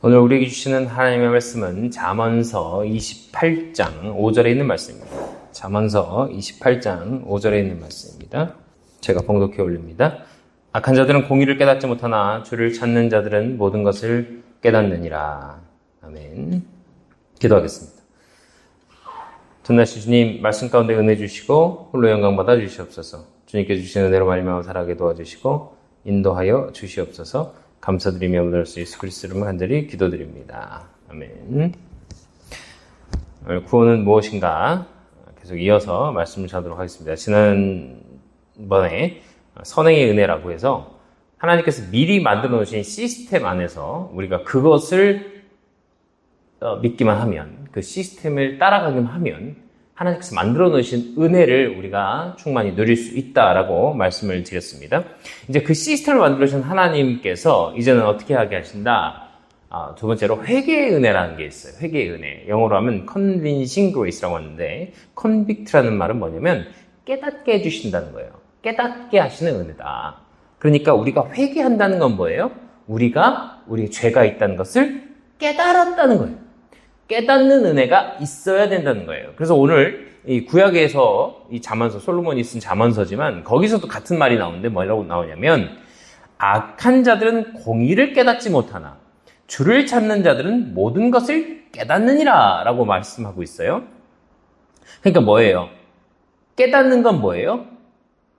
오늘 우리에게 주시는 하나님의 말씀은 잠언서 28장 5절에 있는 말씀입니다. 잠언서 28장 5절에 있는 말씀입니다. 제가 봉독해 올립니다. 악한 자들은 공의를 깨닫지 못하나 주를 찾는 자들은 모든 것을 깨닫느니라. 아멘. 기도하겠습니다. 전날씨 주님 말씀 가운데 은혜 주시고 홀로 영광 받아 주시옵소서. 주님께 주신 은혜로 말미암아 살아가게 도와주시고 인도하여 주시옵소서. 감사드리며 오늘 예수 그리스도 이름으로 간절히 기도드립니다. 아멘. 오늘 구원은 무엇인가? 계속 이어서 말씀을 전하도록 하겠습니다. 지난번에 선행의 은혜라고 해서 하나님께서 미리 만들어 놓으신 시스템 안에서 우리가 그것을 믿기만 하면, 그 시스템을 따라가기만 하면 하나님께서 만들어 놓으신 은혜를 우리가 충만히 누릴 수 있다라고 말씀을 드렸습니다. 이제 그 시스템을 만들어 주신 하나님께서 이제는 어떻게 하게 하신다? 두 번째로 회개의 은혜라는 게 있어요. 회개의 은혜. 영어로 하면 convincing grace라고 하는데, convict라는 말은 뭐냐면 깨닫게 해주신다는 거예요. 깨닫게 하시는 은혜다. 그러니까 우리가 회개한다는 건 뭐예요? 우리가 우리 죄가 있다는 것을 깨달았다는 거예요. 깨닫는 은혜가 있어야 된다는 거예요. 그래서 오늘 이 구약에서 이 잠언서, 솔로몬이 쓴 잠언서지만 거기서도 같은 말이 나오는데 뭐라고 나오냐면, 악한 자들은 공의를 깨닫지 못하나 주를 찾는 자들은 모든 것을 깨닫느니라 라고 말씀하고 있어요. 그러니까 뭐예요? 깨닫는 건 뭐예요?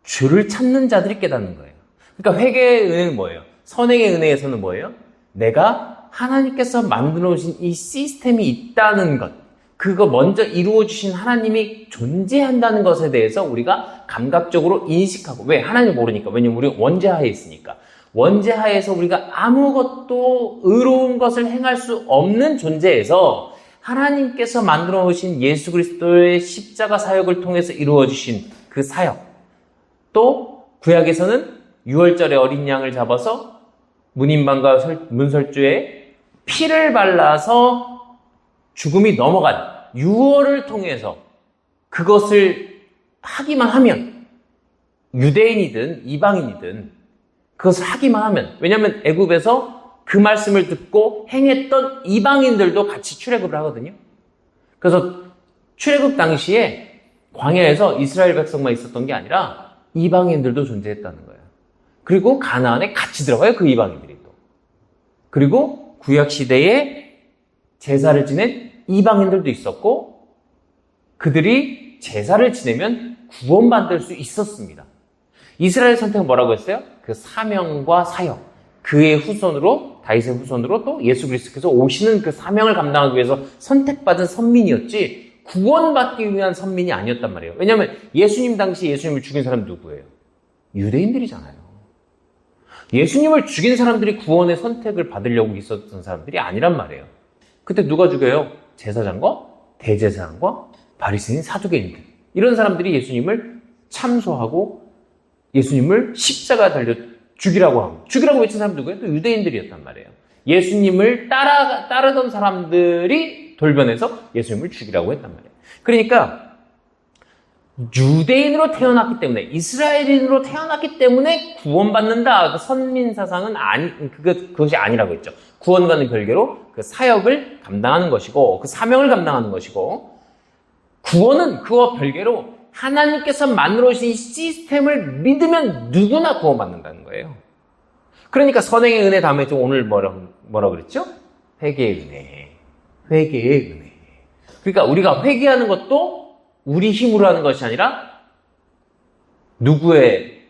주를 찾는 자들이 깨닫는 거예요. 그러니까 회개의 은혜는 뭐예요? 선행의 은혜에서는 뭐예요? 내가 하나님께서 만들어 오신 이 시스템이 있다는 것, 그거 먼저 이루어 주신 하나님이 존재한다는 것에 대해서 우리가 감각적으로 인식하고, 왜? 하나님을 모르니까. 왜냐면 우리 원죄하에 있으니까. 원죄하에서 우리가 아무것도 의로운 것을 행할 수 없는 존재에서 하나님께서 만들어 오신 예수 그리스도의 십자가 사역을 통해서 이루어 주신 그 사역, 또 구약에서는 유월절에 어린 양을 잡아서 문인방과 문설주에 피를 발라서 죽음이 넘어간 유월을 통해서 그것을 하기만 하면, 유대인이든 이방인이든 그것을 하기만 하면, 왜냐하면 애굽에서 그 말씀을 듣고 행했던 이방인들도 같이 출애굽을 하거든요. 그래서 출애굽 당시에 광야에서 이스라엘 백성만 있었던 게 아니라 이방인들도 존재했다는 거예요. 그리고 가나안에 같이 들어가요, 그 이방인들이 또. 그리고 구약 시대에 제사를 지낸 이방인들도 있었고, 그들이 제사를 지내면 구원받을 수 있었습니다. 이스라엘 선택은 뭐라고 했어요? 그 사명과 사역, 그의 후손으로, 다윗의 후손으로 또 예수 그리스도께서 오시는 그 사명을 감당하기 위해서 선택받은 선민이었지, 구원받기 위한 선민이 아니었단 말이에요. 왜냐하면 예수님 당시 예수님을 죽인 사람 누구예요? 유대인들이잖아요. 예수님을 죽인 사람들이 구원의 선택을 받으려고 있었던 사람들이 아니란 말이에요. 그때 누가 죽여요? 제사장과 대제사장과 바리새인 사두개인들. 이런 사람들이 예수님을 참소하고 예수님을 십자가에 달려 죽이라고 하고, 죽이라고 외친 사람 누구예요? 또 유대인들이었단 말이에요. 예수님을 따르던 사람들이 돌변해서 예수님을 죽이라고 했단 말이에요. 그러니까 유대인으로 태어났기 때문에, 이스라엘인으로 태어났기 때문에 구원받는다. 그 선민 사상은 그것이 아니라고 했죠. 구원과는 별개로 그 사역을 감당하는 것이고, 그 사명을 감당하는 것이고, 구원은 그와 별개로 하나님께서 만들어 오신 시스템을 믿으면 누구나 구원받는다는 거예요. 그러니까 선행의 은혜 다음에 좀 오늘 뭐라 그랬죠? 회개의 은혜. 회개의 은혜. 그러니까 우리가 회개하는 것도 우리 힘으로 하는 것이 아니라 누구의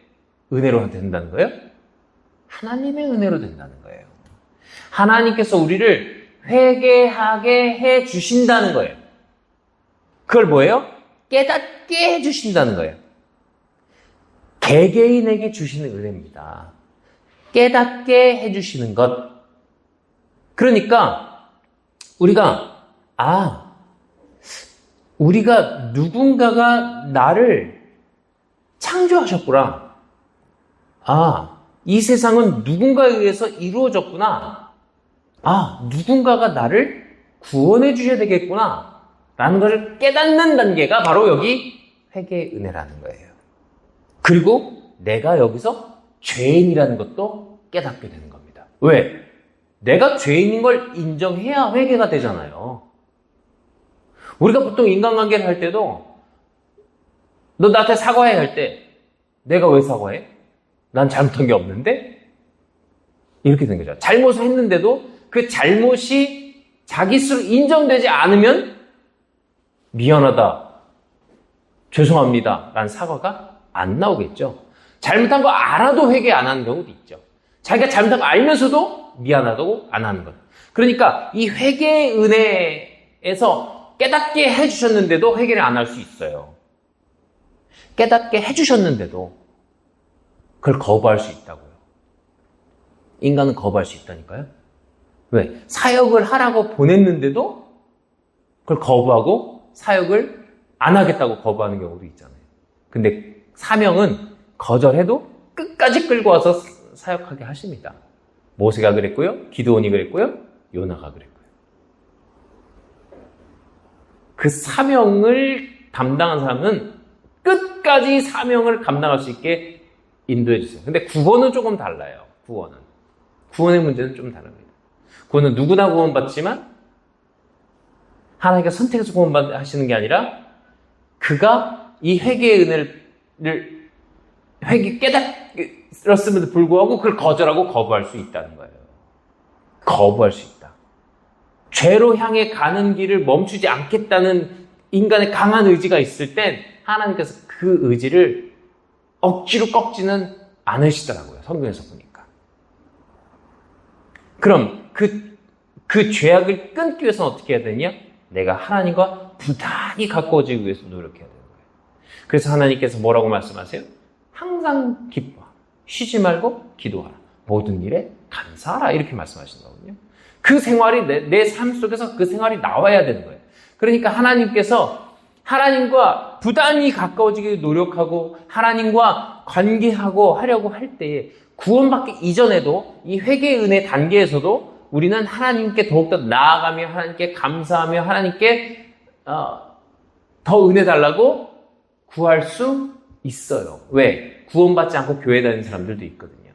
은혜로 된다는 거예요? 하나님의 은혜로 된다는 거예요. 하나님께서 우리를 회개하게 해 주신다는 거예요. 그걸 뭐예요? 깨닫게 해 주신다는 거예요. 개개인에게 주시는 은혜입니다. 깨닫게 해 주시는 것. 그러니까 우리가 누군가가 나를 창조하셨구나. 이 세상은 누군가에 의해서 이루어졌구나. 누군가가 나를 구원해 주셔야 되겠구나. 라는 것을 깨닫는 단계가 바로 여기 회개의 은혜라는 거예요. 그리고 내가 여기서 죄인이라는 것도 깨닫게 되는 겁니다. 왜? 내가 죄인인 걸 인정해야 회개가 되잖아요. 우리가 보통 인간관계를 할 때도 너 나한테 사과해 할 때 내가 왜 사과해? 난 잘못한 게 없는데? 이렇게 된 거죠. 잘못을 했는데도 그 잘못이 자기 스스로 인정되지 않으면 미안하다, 죄송합니다 라는 사과가 안 나오겠죠. 잘못한 거 알아도 회개 안 하는 경우도 있죠. 자기가 잘못한 거 알면서도 미안하다고 안 하는 것. 그러니까 이 회개의 은혜에서 깨닫게 해주셨는데도 회개를 안 할 수 있어요. 깨닫게 해주셨는데도 그걸 거부할 수 있다고요. 인간은 거부할 수 있다니까요. 왜? 사역을 하라고 보냈는데도 그걸 거부하고 사역을 안 하겠다고 거부하는 경우도 있잖아요. 근데 사명은 거절해도 끝까지 끌고 와서 사역하게 하십니다. 모세가 그랬고요. 기드온이 그랬고요. 요나가 그랬고요. 그 사명을 담당한 사람은 끝까지 사명을 감당할 수 있게 인도해 주세요. 근데 구원은 조금 달라요. 구원의 문제는 좀 다릅니다. 구원은 누구나 구원받지만 하나님께서 선택해서 구원하시는 게 아니라 그가 이 회개의 은혜를 깨달았음에도 불구하고 그걸 거절하고 거부할 수 있다는 거예요. 거부할 수 있다. 죄로 향해 가는 길을 멈추지 않겠다는 인간의 강한 의지가 있을 땐 하나님께서 그 의지를 억지로 꺾지는 않으시더라고요. 성경에서 보니까. 그럼 그 죄악을 끊기 위해서는 어떻게 해야 되냐? 내가 하나님과 부단히 가까워지기 위해서 노력해야 되는 거예요. 그래서 하나님께서 뭐라고 말씀하세요? 항상 기뻐하라. 쉬지 말고 기도하라. 모든 일에 감사하라. 이렇게 말씀하시는 거거든요. 그 생활이 내 삶 속에서 그 생활이 나와야 되는 거예요. 그러니까 하나님께서 하나님과 부단히 가까워지기 노력하고 하나님과 관계하고 하려고 할 때에 구원받기 이전에도 이 회개의 은혜 단계에서도 우리는 하나님께 더욱더 나아가며 하나님께 감사하며 하나님께 더 은혜 달라고 구할 수 있어요. 왜? 구원받지 않고 교회 다니는 사람들도 있거든요.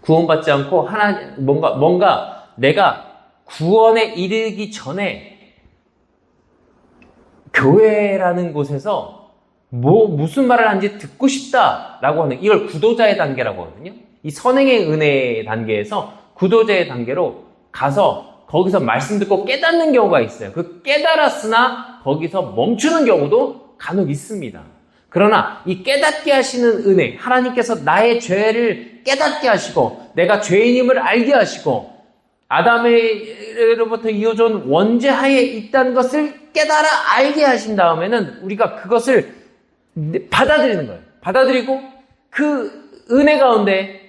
구원받지 않고 뭔가 내가 구원에 이르기 전에 교회라는 곳에서 무슨 말을 하는지 듣고 싶다라고 하는 이걸 구도자의 단계라고 하거든요. 이 선행의 은혜의 단계에서 구도자의 단계로 가서 거기서 말씀 듣고 깨닫는 경우가 있어요. 그 깨달았으나 거기서 멈추는 경우도 간혹 있습니다. 그러나 이 깨닫게 하시는 은혜, 하나님께서 나의 죄를 깨닫게 하시고 내가 죄인임을 알게 하시고 아담으로부터 이어져 온 원죄하에 있다는 것을 깨달아 알게 하신 다음에는 우리가 그것을 받아들이는 거예요. 받아들이고 그 은혜 가운데,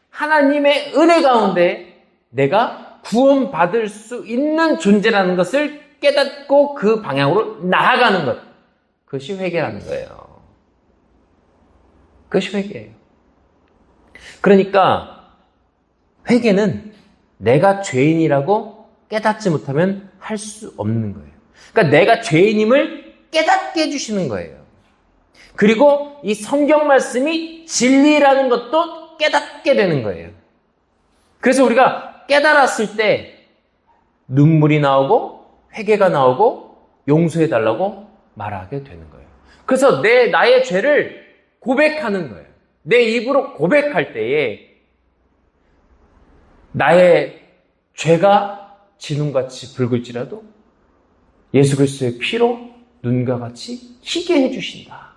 하나님의 은혜 가운데 내가 구원받을 수 있는 존재라는 것을 깨닫고 그 방향으로 나아가는 것. 그것이 회개라는 거예요. 그것이 회개예요. 그러니까 회개는 내가 죄인이라고 깨닫지 못하면 할 수 없는 거예요. 그러니까 내가 죄인임을 깨닫게 해주시는 거예요. 그리고 이 성경 말씀이 진리라는 것도 깨닫게 되는 거예요. 그래서 우리가 깨달았을 때 눈물이 나오고 회개가 나오고 용서해달라고 말하게 되는 거예요. 그래서 나의 죄를 고백하는 거예요. 내 입으로 고백할 때에 나의 죄가 진홍같이 붉을지라도 예수 그리스도의 피로 눈과 같이 희게 해주신다.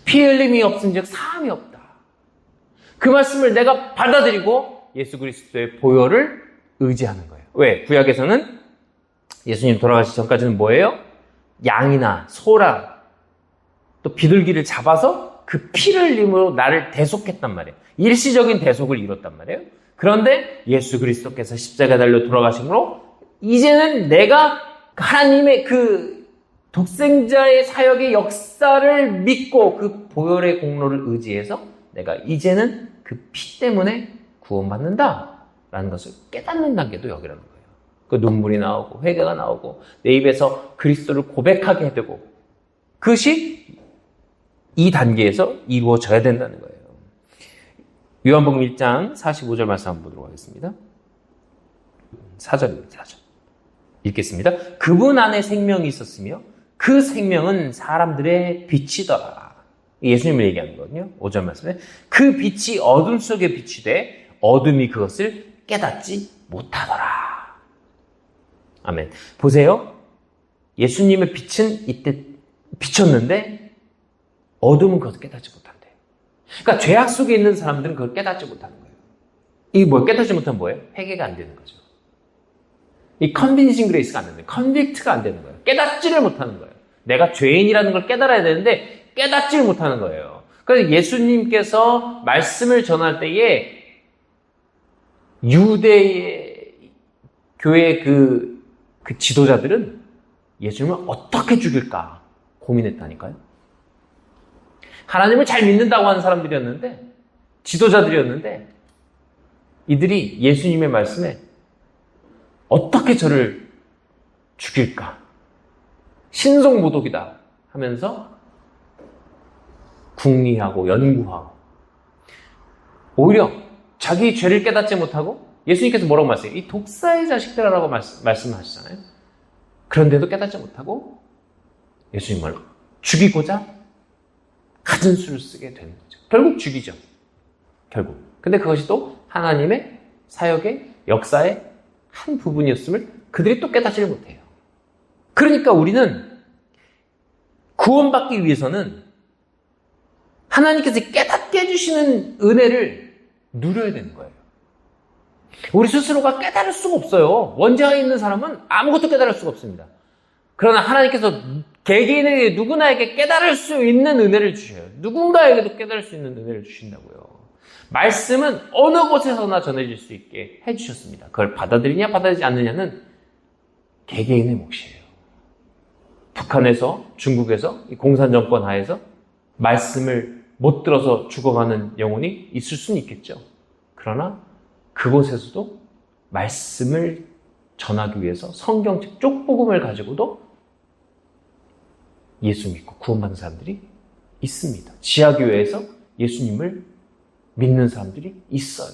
피 흘림이 없은즉 사함이 없다. 그 말씀을 내가 받아들이고 예수 그리스도의 보혈을 의지하는 거예요. 왜? 구약에서는 예수님 돌아가시기 전까지는 뭐예요? 양이나 소랑 또 비둘기를 잡아서 그 피를 흘림으로 나를 대속했단 말이에요. 일시적인 대속을 이뤘단 말이에요. 그런데 예수 그리스도께서 십자가에 달려 돌아가심으로 이제는 내가 하나님의 그 독생자의 사역의 역사를 믿고 그 보혈의 공로를 의지해서 내가 이제는 그 피 때문에 구원받는다라는 것을 깨닫는 단계도 여기라는 거예요. 그 눈물이 나오고 회개가 나오고 내 입에서 그리스도를 고백하게 되고 그것이 이 단계에서 이루어져야 된다는 거예요. 요한복음 1장 45절 말씀 한번 보도록 하겠습니다. 4절입니다. 4절. 읽겠습니다. 그분 안에 생명이 있었으며 그 생명은 사람들의 빛이더라. 예수님을 얘기하는 거거든요. 5절 말씀에 그 빛이 어둠 속에 비추되 어둠이 그것을 깨닫지 못하더라. 아멘. 보세요. 예수님의 빛은 이때 비쳤는데 어둠은 그것을 깨닫지 못한대요. 그러니까 죄악 속에 있는 사람들은 그걸 깨닫지 못하는 거예요. 이게 뭐예요? 깨닫지 못하면 뭐예요? 회개가 안 되는 거죠. 이 컨빈싱 그레이스가 안 되는 거예요. 컨빅트가 안 되는 거예요. 깨닫지를 못하는 거예요. 내가 죄인이라는 걸 깨달아야 되는데 깨닫지를 못하는 거예요. 그래서 예수님께서 말씀을 전할 때에 유대의 교회의 그 지도자들은 예수님을 어떻게 죽일까 고민했다니까요. 하나님을 잘 믿는다고 하는 사람들이었는데, 지도자들이었는데, 이들이 예수님의 말씀에 어떻게 저를 죽일까? 신성모독이다 하면서 궁리하고 연구하고, 오히려 자기 죄를 깨닫지 못하고 예수님께서 뭐라고 말씀해요? 이 독사의 자식들이라고 말씀하시잖아요. 그런데도 깨닫지 못하고 예수님을 죽이고자 갖은 수를 쓰게 되는 거죠. 결국 죽이죠. 결국. 근데 그것이 또 하나님의 사역의 역사의 한 부분이었음을 그들이 또 깨닫지를 못해요. 그러니까 우리는 구원받기 위해서는 하나님께서 깨닫게 해주시는 은혜를 누려야 되는 거예요. 우리 스스로가 깨달을 수가 없어요. 원죄가 있는 사람은 아무것도 깨달을 수가 없습니다. 그러나 하나님께서 개개인에게 누구나에게 깨달을 수 있는 은혜를 주셔요. 누군가에게도 깨달을 수 있는 은혜를 주신다고요. 말씀은 어느 곳에서나 전해질 수 있게 해주셨습니다. 그걸 받아들이냐 받아들이지 않느냐는 개개인의 몫이에요. 북한에서, 중국에서, 이 공산정권 하에서 말씀을 못 들어서 죽어가는 영혼이 있을 수는 있겠죠. 그러나 그곳에서도 말씀을 전하기 위해서 성경책 쪽복음을 가지고도 예수 믿고 구원받는 사람들이 있습니다. 지하교회에서 예수님을 믿는 사람들이 있어요.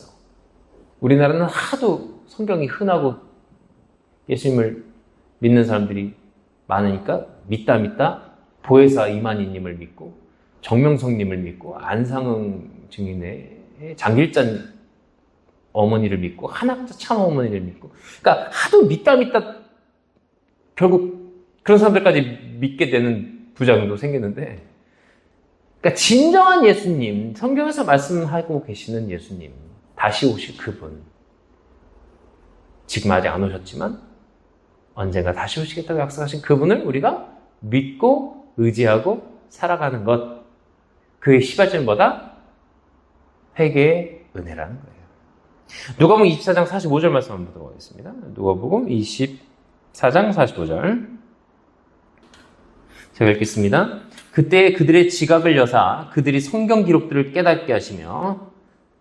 우리나라는 하도 성경이 흔하고 예수님을 믿는 사람들이 많으니까 믿다 보혜사 이만희님을 믿고 정명성님을 믿고 안상흥 증인의 장길잔 어머니를 믿고 한학자 참 어머니를 믿고, 그러니까 하도 믿다 결국 그런 사람들까지 믿게 되는 부작용도 생기는데, 그러니까 진정한 예수님, 성경에서 말씀하고 계시는 예수님, 다시 오실 그분, 지금 아직 안 오셨지만 언젠가 다시 오시겠다고 약속하신 그분을 우리가 믿고 의지하고 살아가는 것, 그의 시발점이 뭐다? 회개의 은혜라는 거예요. 누가복음 24장 45절 말씀 한번 보도록 하겠습니다. 누가복음 24장 45절. 제가 읽겠습니다. 그때 그들의 지각을 여사 그들이 성경 기록들을 깨닫게 하시며,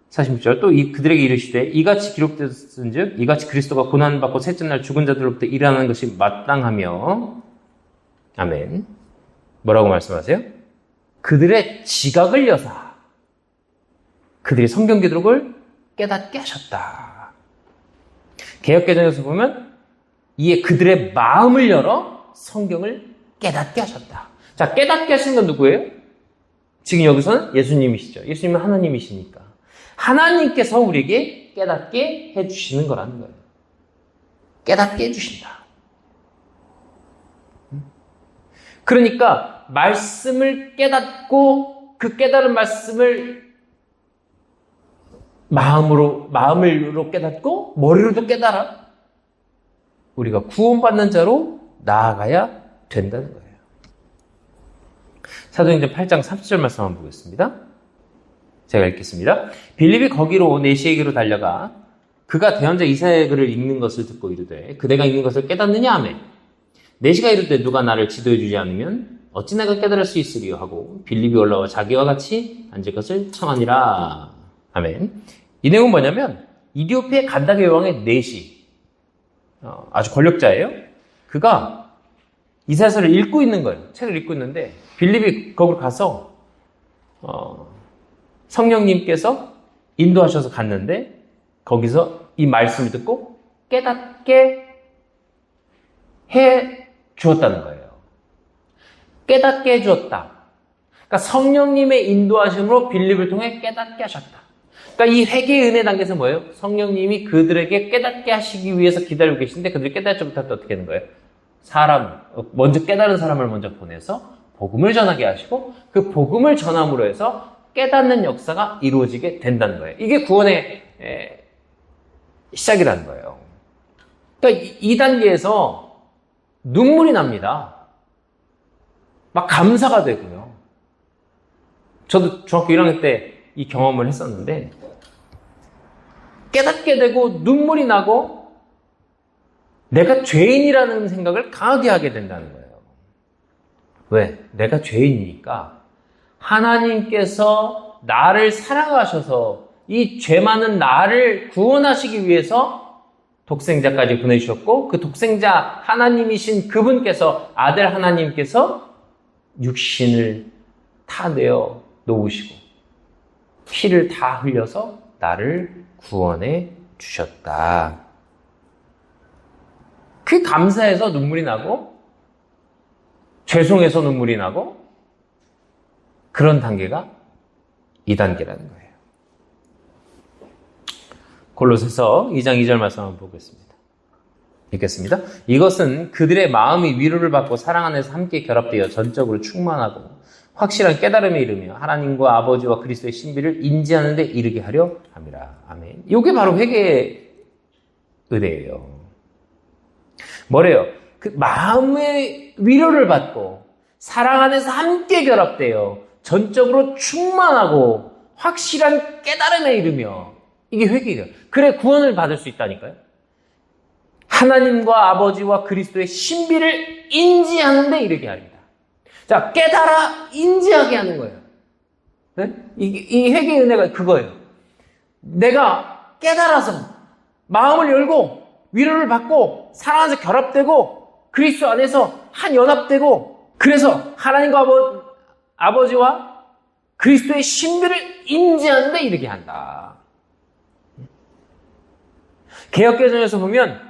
46절, 또 그들에게 이르시되 이같이 기록되었은즉 이같이 그리스도가 고난받고 셋째 날 죽은 자들로부터 일어나는 것이 마땅하며, 아멘. 뭐라고 말씀하세요? 그들의 지각을 여사 그들이 성경 기록을 깨닫게 하셨다. 개역개정에서 보면 이에 그들의 마음을 열어 성경을 깨닫게 하셨다. 자, 깨닫게 하신 건 누구예요? 지금 여기서는 예수님이시죠. 예수님은 하나님이시니까 하나님께서 우리에게 깨닫게 해주시는 거라는 거예요. 깨닫게 해주신다. 그러니까 말씀을 깨닫고 그 깨달은 말씀을 마음으로 깨닫고 머리로도 깨달아 우리가 구원받는 자로 나아가야 된다는 거예요. 사도행전 8장 30절 말씀 한번 보겠습니다. 제가 읽겠습니다. 빌립이 거기로 내시에게로 달려가 그가 대언자 이사야의 글을 읽는 것을 듣고 이르되 그대가 읽는 것을 깨닫느냐 하매 내시가 이르되 누가 나를 지도해 주지 않으면 어찌 내가 깨달을 수 있으리요 하고 빌립이 올라와 자기와 같이 앉을 것을 청하니라. 아멘. 이 내용은 뭐냐면 이디오피아 간다게 왕의 내시, 아주 권력자예요. 그가 이사야서를 읽고 있는 거예요. 책을 읽고 있는데 빌립이 거기로 가서 성령님께서 인도하셔서 갔는데 거기서 이 말씀을 듣고 깨닫게 해 주었다는 거예요. 깨닫게 해 주었다. 그러니까 성령님의 인도하심으로 빌립을 통해 깨닫게 하셨다. 그러니까 이 회개의 은혜 단계에서 뭐예요? 성령님이 그들에게 깨닫게 하시기 위해서 기다리고 계신데 그들이 깨닫지 못할 때 어떻게 되는 거예요? 먼저 깨달은 사람을 먼저 보내서 복음을 전하게 하시고 그 복음을 전함으로 해서 깨닫는 역사가 이루어지게 된다는 거예요. 이게 구원의 시작이라는 거예요. 그러니까 이 단계에서 눈물이 납니다. 막 감사가 되고요. 저도 중학교 1학년 때 이 경험을 했었는데 깨닫게 되고 눈물이 나고 내가 죄인이라는 생각을 강하게 하게 된다는 거예요. 왜? 내가 죄인이니까 하나님께서 나를 사랑하셔서 이 죄 많은 나를 구원하시기 위해서 독생자까지 보내주셨고 그 독생자 하나님이신 그분께서 아들 하나님께서 육신을 다 내어 놓으시고 피를 다 흘려서 나를 구원해 주셨다. 그 감사해서 눈물이 나고 죄송해서 눈물이 나고 그런 단계가 이 단계라는 거예요. 골로새서 2장 2절 말씀 한번 보겠습니다. 읽겠습니다. 이것은 그들의 마음이 위로를 받고 사랑 안에서 함께 결합되어 전적으로 충만하고 확실한 깨달음에 이르며 하나님과 아버지와 그리스도의 신비를 인지하는 데 이르게 하려 함이라. 아멘. 이게 바로 회개의 은혜예요. 뭐래요? 그 마음의 위로를 받고 사랑 안에서 함께 결합되어 전적으로 충만하고 확실한 깨달음에 이르며 이게 회개예요. 그래 구원을 받을 수 있다니까요. 하나님과 아버지와 그리스도의 신비를 인지하는 데 이르게 하리라. 자, 깨달아 인지하게 하는 거예요. 네? 이 회개의 은혜가 그거예요. 내가 깨달아서 마음을 열고 위로를 받고 사랑 안에서 결합되고 그리스도 안에서 한 연합되고 그래서 하나님과 아버지와 그리스도의 신비를 인지하는 데 이르게 한다. 개역개정에서 보면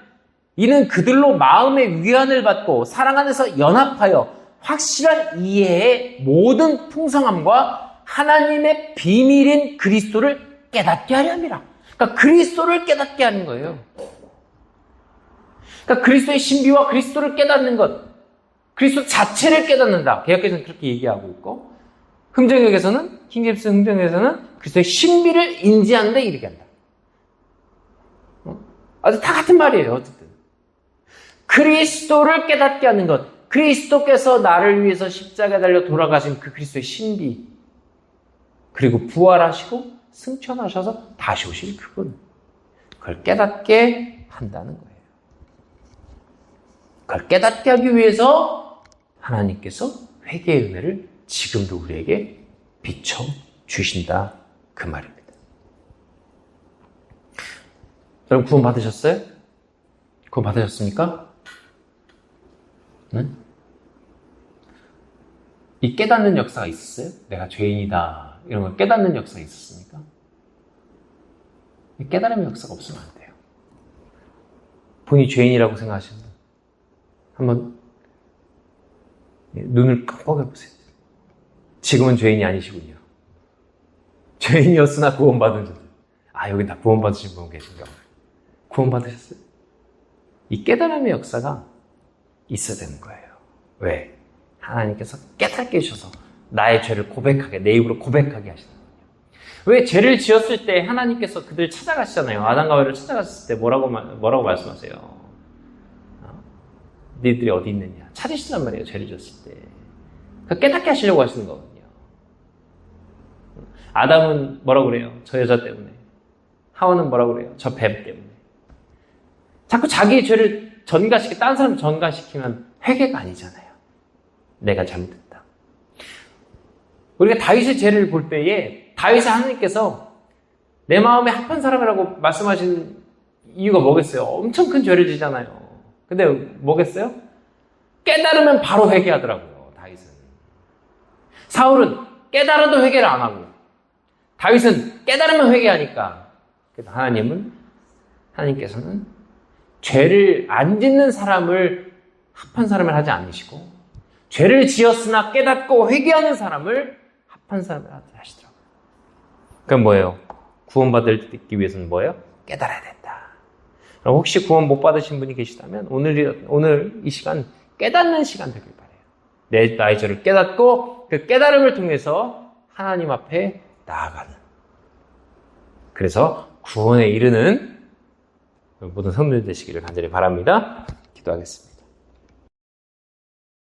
이는 그들로 마음의 위안을 받고 사랑 안에서 연합하여 확실한 이해의 모든 풍성함과 하나님의 비밀인 그리스도를 깨닫게 하려 함이라. 그러니까 그리스도를 깨닫게 하는 거예요. 그러니까 그리스도의 신비와 그리스도를 깨닫는 것, 그리스도 자체를 깨닫는다. 개역에서는 그렇게 얘기하고 있고 흥정역에서는 킹제임스 흥정역에서는 그리스도의 신비를 인지하는 데 이르게 한다. 아주 다 같은 말이에요. 어쨌든 그리스도를 깨닫게 하는 것, 그리스도께서 나를 위해서 십자가에 달려 돌아가신 그 그리스도의 신비, 그리고 부활하시고 승천하셔서 다시 오실 그분, 그걸 깨닫게 한다는 거예요. 그걸 깨닫게 하기 위해서 하나님께서 회개의 은혜를 지금도 우리에게 비춰주신다 그 말입니다. 여러분 구원 받으셨어요? 구원 받으셨습니까? 응? 이 깨닫는 역사가 있었어요? 내가 죄인이다 이런 걸 깨닫는 역사가 있었습니까? 이 깨달음의 역사가 없으면 안 돼요. 본인이 죄인이라고 생각하시는 분 한번 눈을 깜빡 해보세요. 지금은 죄인이 아니시군요. 죄인이었으나 구원받은 자들. 아, 여기 다 구원받으신 분 계신가 봐요. 구원받으셨어요? 이 깨달음의 역사가 있어야 되는 거예요. 왜? 하나님께서 깨닫게 해주셔서 나의 죄를 고백하게, 내 입으로 고백하게 하시는 거예요. 왜 죄를 지었을 때 하나님께서 그들 찾아가시잖아요. 아담과 하와를 찾아갔을 때 뭐라고 말씀하세요? 너희들이 어디 있느냐? 찾으시단 말이에요. 죄를 지었을 때. 깨닫게 하시려고 하시는 거거든요. 아담은 뭐라고 그래요? 저 여자 때문에. 하와는 뭐라고 그래요? 저 뱀 때문에. 자꾸 자기의 죄를 전가시키고 다른 사람 전가시키면 회개가 아니잖아요. 내가 잘못했다. 우리가 다윗의 죄를 볼 때에 다윗의 하나님께서 내 마음에 합한 사람이라고 말씀하신 이유가 뭐겠어요? 엄청 큰 죄를 지잖아요. 근데 뭐겠어요? 깨달으면 바로 회개하더라고요. 다윗은. 사울은 깨달아도 회개를 안 하고 다윗은 깨달으면 회개하니까. 그래서 하나님께서는 죄를 안 짓는 사람을 합한 사람을 하지 않으시고, 죄를 지었으나 깨닫고 회개하는 사람을 합한 사람을 하시더라고요. 그럼 뭐예요? 구원받기 위해서는 뭐예요? 깨달아야 된다. 그럼 혹시 구원 못 받으신 분이 계시다면 오늘 이 시간 깨닫는 시간 되길 바라요. 나의 죄를 깨닫고 그 깨달음을 통해서 하나님 앞에 나아가는. 그래서 구원에 이르는 모든 성도들 되시기를 간절히 바랍니다. 기도하겠습니다.